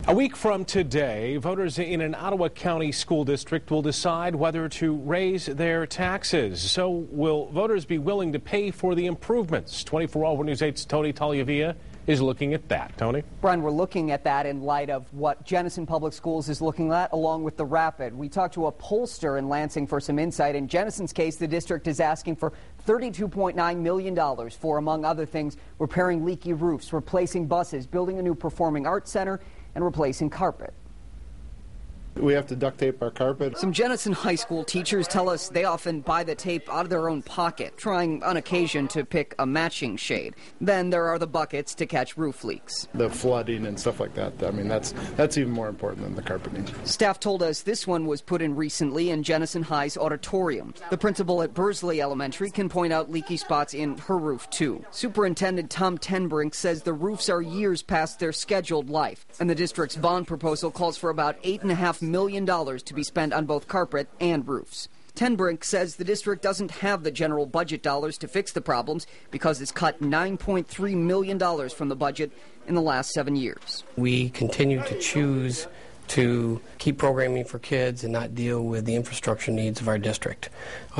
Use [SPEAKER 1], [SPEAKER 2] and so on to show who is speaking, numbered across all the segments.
[SPEAKER 1] A week from today, voters in an Ottawa County school district will decide whether to raise their taxes. So will voters be willing to pay for the improvements? 24-Hour News 8's Tony Tagliavia is looking at that. Tony?
[SPEAKER 2] Brian, we're looking at that in light of what Jenison Public Schools is looking at, along with the Rapid. We talked to a pollster in Lansing for some insight. In Jenison's case, the district is asking for $32.9 million for, among other things, repairing leaky roofs, replacing buses, building a new performing arts center, and replacing carpet.
[SPEAKER 3] We have to duct tape our carpet.
[SPEAKER 2] Some Jenison High School teachers tell us they often buy the tape out of their own pocket, trying on occasion to pick a matching shade. Then there are the buckets to catch roof leaks.
[SPEAKER 3] The flooding and stuff like that, I mean, that's even more important than the carpeting.
[SPEAKER 2] Staff told us this one was put in recently in Jenison High's auditorium. The principal at Bursley Elementary can point out leaky spots in her roof, too. Superintendent Tom Tenbrink says the roofs are years past their scheduled life, and the district's bond proposal calls for about $8.5 million to be spent on both carpet and roofs. Tenbrink says the district doesn't have the general budget dollars to fix the problems because it's cut $9.3 million from the budget in the last 7 years.
[SPEAKER 4] We continue to choose to keep programming for kids and not deal with the infrastructure needs of our district.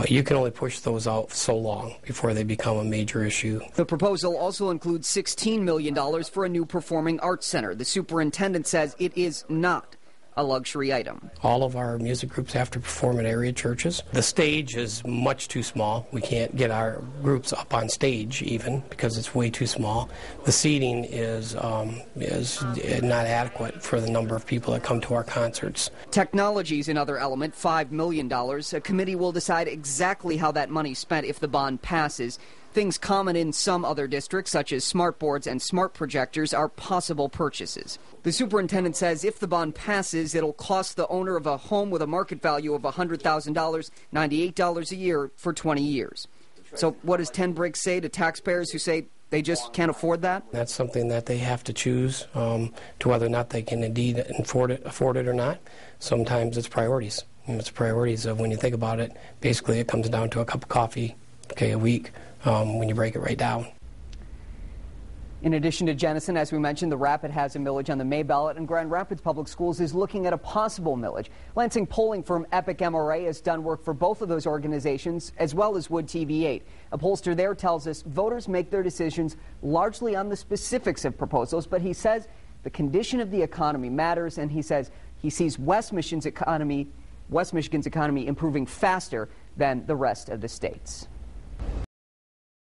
[SPEAKER 4] You can only push those out so long before they become a major issue.
[SPEAKER 2] The proposal also includes $16 million for a new performing arts center. The superintendent says it is not a luxury item.
[SPEAKER 4] All of our music groups have to perform at area churches. The stage is much too small. We can't get our groups up on stage even because it's way too small. The seating is not adequate for the number of people that come to our concerts.
[SPEAKER 2] Technology is another element, $5 million. A committee will decide exactly how that money is spent if the bond passes. Things common in some other districts, such as smart boards and smart projectors, are possible purchases. The superintendent says if the bond passes, it'll cost the owner of a home with a market value of $100,000, $98 a year for 20 years. So what does Tenbrink say to taxpayers who say they just can't afford that?
[SPEAKER 4] That's something that they have to choose to whether or not they can indeed afford it or not. Sometimes it's priorities. And it's priorities of when you think about it, basically it comes down to a cup of coffee, a week. When you break it right down.
[SPEAKER 2] In addition to Jenison, as we mentioned, the Rapid has a millage on the May ballot, and Grand Rapids Public Schools is looking at a possible millage. Lansing polling firm Epic MRA has done work for both of those organizations, as well as Wood TV8. A pollster there tells us voters make their decisions largely on the specifics of proposals, but he says the condition of the economy matters, and he says he sees West Michigan's economy improving faster than the rest of the states.